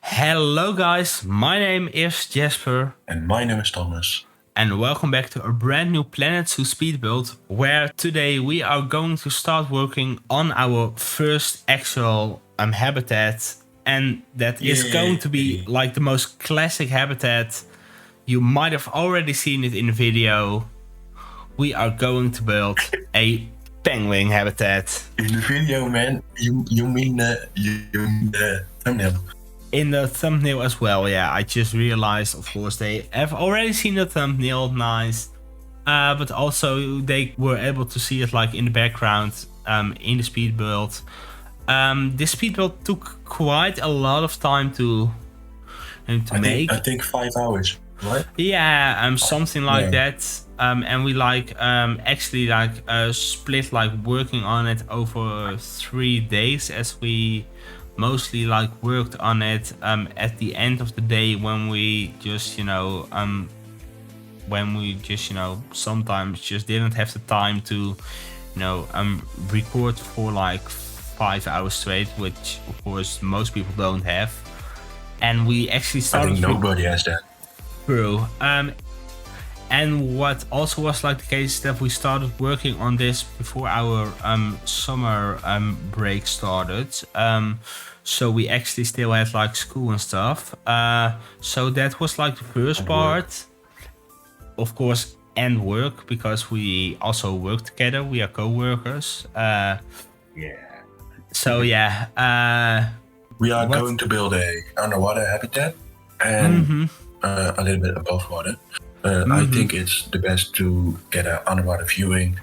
Hello guys, my name is Jasper. And my name is Thomas. And welcome back to a brand new Planet Zoo speed build, where today we are going to start working on our first actual habitat. And that is going to be like the most classic habitat. You might have already seen it in the video. We are going to build a penguin habitat. In the video, man, you mean the thumbnail. In the thumbnail as well, yeah. I just realized, of course, they have already seen the thumbnail, nice. But also they were able to see it like in the background in the speed build. This speed build took quite a lot of time to make. I think 5 hours, right? Yeah, something like that. And we actually split working on it over 3 days, as we mostly worked on it at the end of the day, when we just sometimes just didn't have the time to record for 5 hours straight, which of course most people don't have. And we actually started. I think nobody has that. True. And what also was the case, that we started working on this before our summer break started. So we actually still had school and stuff. So that was the first part, of course, and work, because we also work together. We are co-workers. So yeah. We are going to build a underwater habitat and a little bit above water. I think it's the best to get an underwater viewing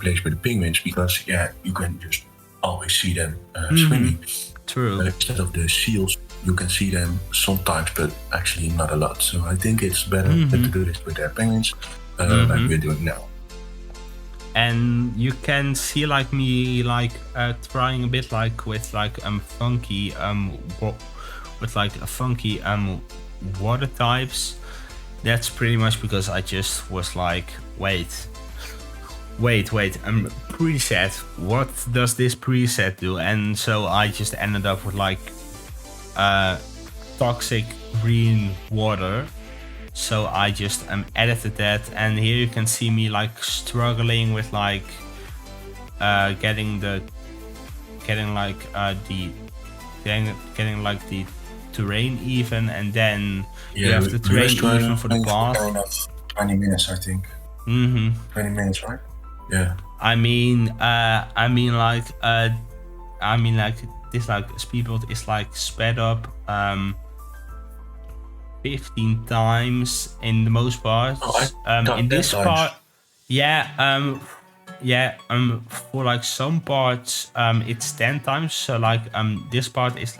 place with the penguins, because you can just always see them swimming. True. Instead of the seals, you can see them sometimes, but actually not a lot. So I think it's better to do this with the penguins, like we're doing now. And you can see me trying a bit with funky funky water types. That's pretty much because I just was wait, preset, what does this preset do? And so I just ended up with toxic green water. So I just edited that, and here you can see me struggling with getting the terrain even, and then you have the terrain even for the path. 20 minutes, I think. 20 minutes, right? Yeah. I mean this speed build is sped up 15 times in the most parts. In this part, for some parts it's 10 times. So this part is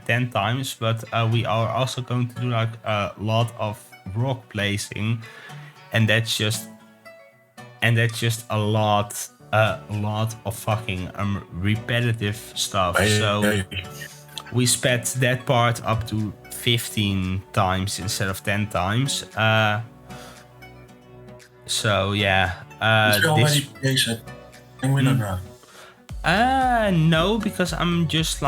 10 times, but we are also going to do a lot of rock placing, and that's just a lot of fucking repetitive stuff. So we sped that part up to 15 times instead of 10 times. So yeah. Is there already place at penguin or not? No, because I'm just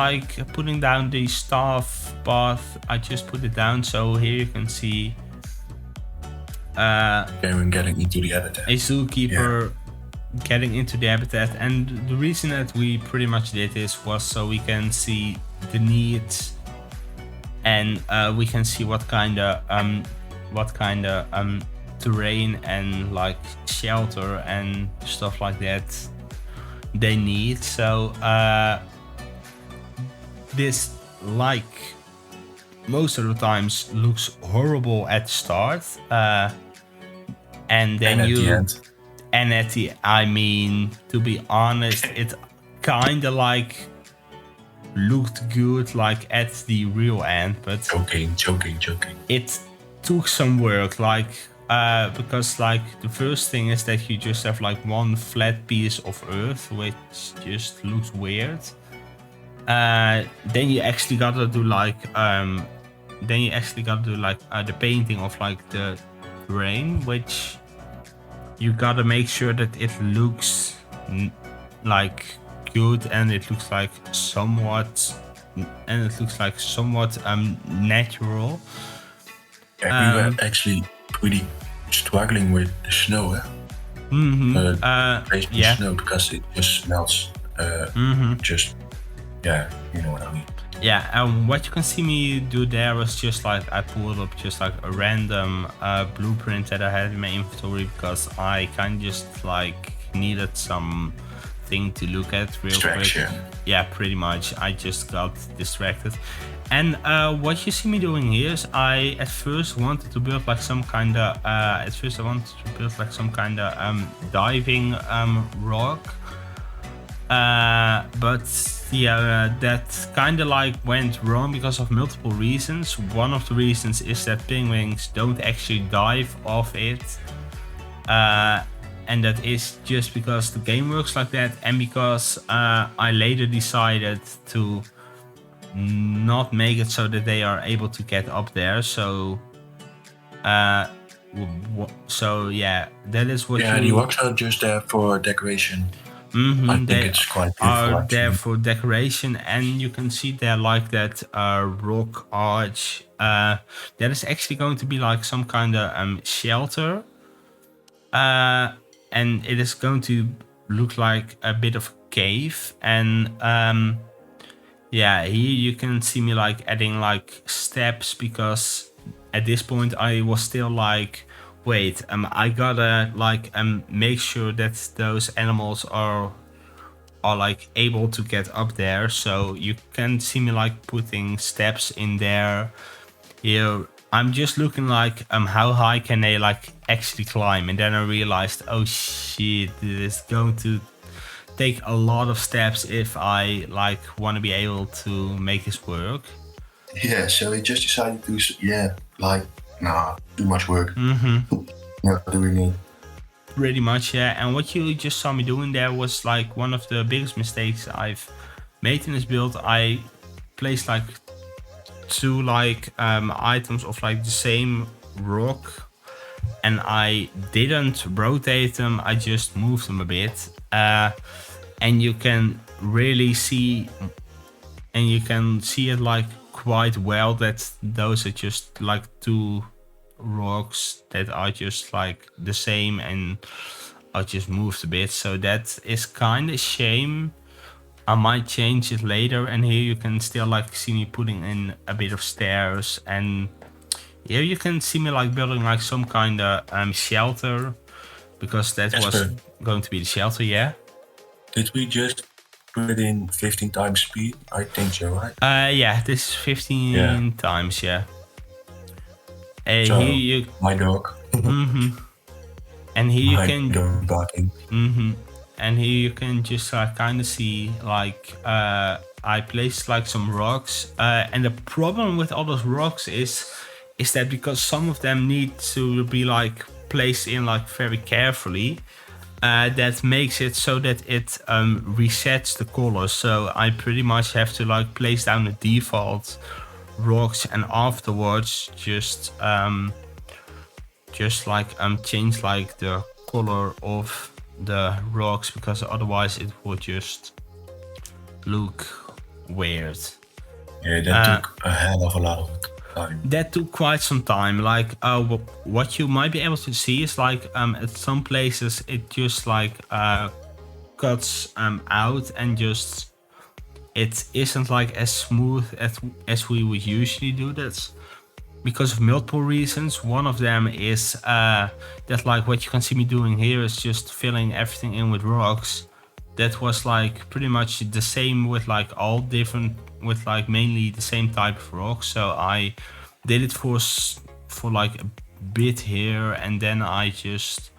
putting down the staff path. I just put it down, so here you can see penguin getting into the habitat. A zookeeper getting into the habitat. And the reason that we pretty much did this was so we can see the needs, and we can see what kind of terrain and shelter and stuff like that they need. So this most of the times looks horrible at the start, and then at the end. And at the, I mean, to be honest, it kind of looked good at the real end, but joking. It took some work, because the first thing is that you just have one flat piece of earth, which just looks weird. Then you actually gotta do the painting of the terrain, which you gotta make sure that it looks good, and it looks somewhat and it looks like somewhat natural. Yeah, we were actually pretty struggling with the snow. Placing Yeah. snow because it just melts. Just yeah, you know what I mean. Yeah, what you can see me do there was just like I pulled up just like a random blueprint that I had in my inventory because I kind of just like needed something to look at real quick. Yeah, pretty much. I just got distracted. And what you see me doing here is I at first wanted to build like some kind of diving rock. But yeah, that kind of like went wrong because of multiple reasons. One of the reasons is that penguins don't actually dive off it. And that is just because the game works like that, and because I later decided to not make it so that they are able to get up there. So yeah, that is what the rocks are just there for decoration. I think it's quite beautiful. Are there for decoration, and you can see there like that rock arch. That is actually going to be like some kind of shelter, and it is going to look like a bit of a cave. And yeah, here you can see me like adding like steps because at this point I was still like, wait, I gotta like make sure that those animals are like able to get up there. So you can see me like putting steps in there. Here I'm just looking like how high can they like actually climb, and then I realized, oh shit, this is going to take a lot of steps if I like want to be able to make this work. Yeah, so we just decided to too much work. Not doing it. Pretty much, yeah. And what you just saw me doing there was like one of the biggest mistakes I've made in this build. I placed like two like items of like the same rock, and I didn't rotate them, I just moved them a bit. And you can really see, and you can see it like quite well that those are just like two rocks that are just like the same, and I just moved a bit. So that is kind of a shame. I might change it later, and here you can still like see me putting in a bit of stairs, and here you can see me like building like some kind of shelter, because that was going to be the shelter. Yeah. Did we just put it in 15 times speed? I think so, right? Yeah, this is 15 times, yeah. So, here you, my dog. And here you can dog barking. And here you can just kind of see like I placed like some rocks, and the problem with all those rocks is that because some of them need to be like placed in like very carefully, that makes it so that it resets the color. So I pretty much have to like place down the default rocks, and afterwards just like change like the color of the rocks, because otherwise it would just look weird. Yeah, that took a hell of a lot of time. That took quite some time. Like what you might be able to see is like at some places it just like cuts out, and just it isn't like as smooth as we would usually do. That's because of multiple reasons. One of them is that like what you can see me doing here is just filling everything in with rocks. That was like pretty much the same with like all different, with like mainly the same type of rocks. So I did it for like a bit here, and then I just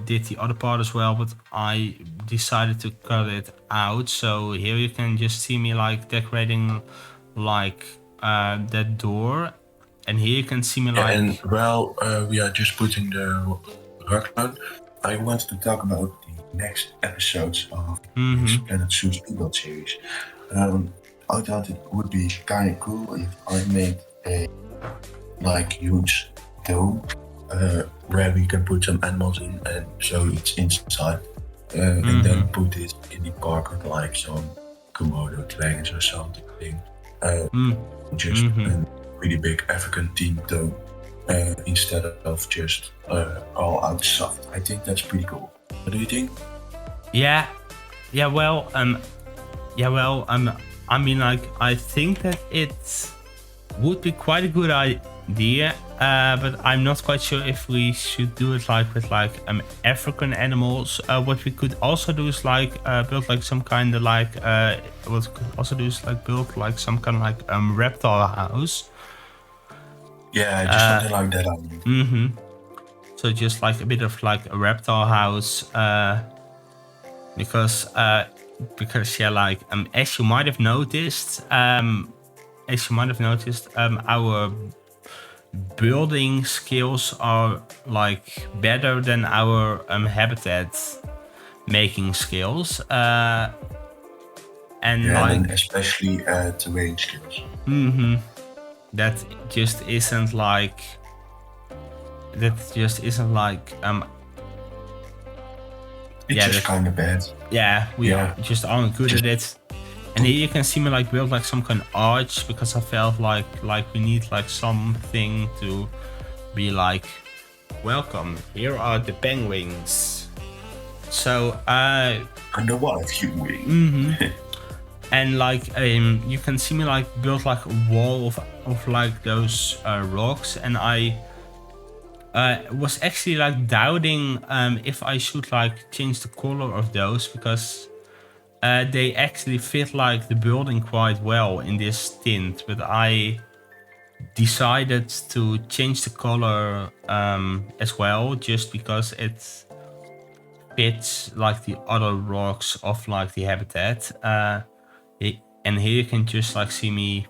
did the other part as well, but I decided to cut it out. So here you can just see me like decorating like that door, and here you can see me like. And while we are just putting the rock down, I want to talk about the next episodes of this Planet Suits build series. I thought it would be kind of cool if I made a like huge dome where we can put some animals in, and so it's inside, and then put it in the park with like some Komodo dragons or something. Just a really big African theme tone instead of just all out soft. I think that's pretty cool. What do you think? Well, I mean, like, I think that it would be quite a good idea, but I'm not quite sure if we should do it like with like African animals. What we could also do is like build like some kind of like what we could also do is like build like some kind of like reptile house. Yeah, just something like that. So just like a bit of like a reptile house, because yeah, like as you might have noticed, our building skills are like better than our habitat making skills, and and especially terrain skills. That just isn't like It's just kind of bad. Yeah, we just aren't good at it. And here you can see me like build like some kind of arch, because I felt like we need like something to be like, welcome, here are the penguins. So underwater viewing. And like you can see me like build like a wall of like those rocks, and I was actually like doubting if I should like change the color of those, because they actually fit like the building quite well in this tint, but I decided to change the color as well, just because it fits like the other rocks of like the habitat. And here you can just like see me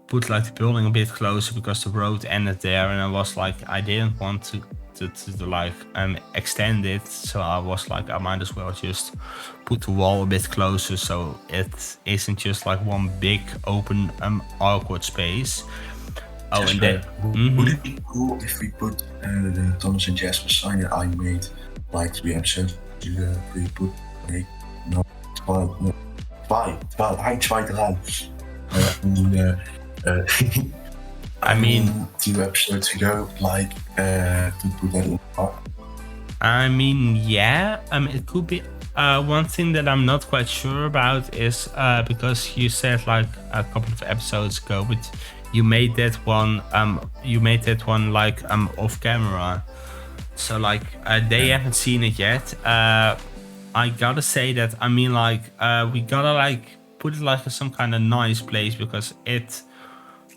put like the building a bit closer, because the road ended there, and I was like, I didn't want to like extend it, so I was like, I might as well just put the wall a bit closer, so it isn't just like one big open awkward space. Oh, Jasper, and then would it be cool if we put the Thomas and Jasper sign that I made like 3 episodes ago? We put like 12 I mean 2 episodes ago, like to put that in the park. I mean, yeah, it could be. One thing that I'm not quite sure about is because you said like a couple of episodes ago, but you made that one like off camera, so like they haven't seen it yet. I gotta say that, I mean, like we gotta like put it like in some kind of nice place, because it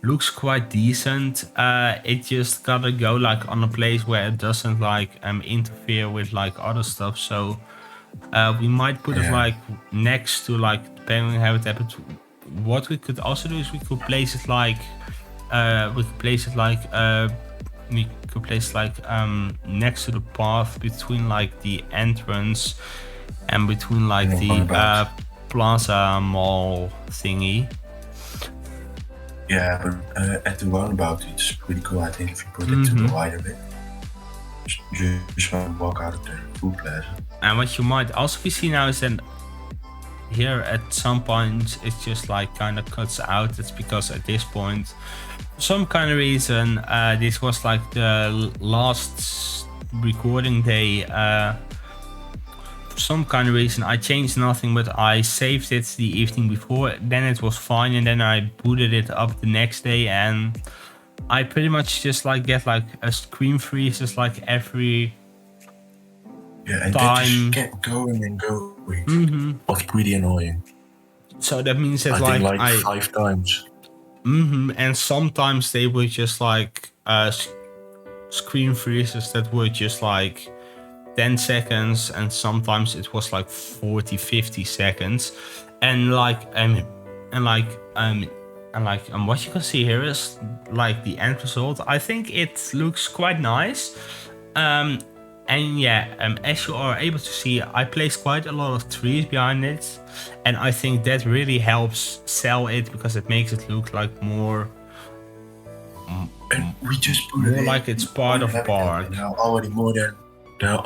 looks quite decent. It just gotta go like on a place where it doesn't like interfere with like other stuff. So we might put it like next to like the penguin habitat. But what we could also do is we could place it like next to the path between like the entrance and between like the Plaza Mall thingy. Yeah, but at the roundabout, it's pretty cool. I think if you put it to the right of it, just want to walk out of the food plaza. And what you might also be seeing now is that here at some point it just like kind of cuts out. It's because at this point, for some kind of reason, this was like the last recording day. For some kind of reason, I changed nothing, but I saved it the evening before. Then it was fine, and then I booted it up the next day, and I pretty much just like get like a screen freezes like every and time. They just kept going and going. It was pretty annoying. So that means that I think like 5 times. And sometimes they were just like screen freezes that were just like 10 seconds, and sometimes it was like 40-50 seconds, and what you can see here is like the end result. I think it looks quite nice, and as you are able to see, I placed quite a lot of trees behind it, and I think that really helps sell it, because it makes it look like more. And we just put more like it's part of a park. There are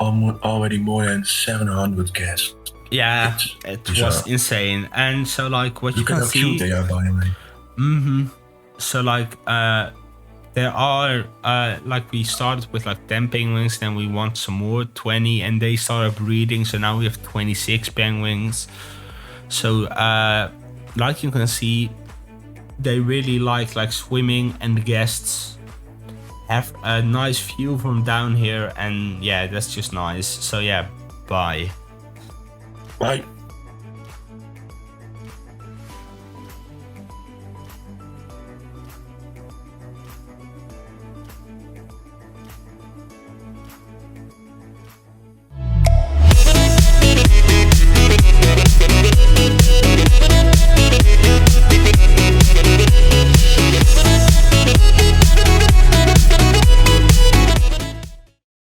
already more than 700 guests Yeah, It's it bizarre. was insane. And so like what you Look at can how cute see. they are, by the way. So like there are like we started with like 10 penguins, then we want some more 20, and they started breeding, so now we have 26 penguins. So like you can see, they really like swimming, and the guests have a nice view from down here, and yeah, that's just nice. So yeah, bye. Bye.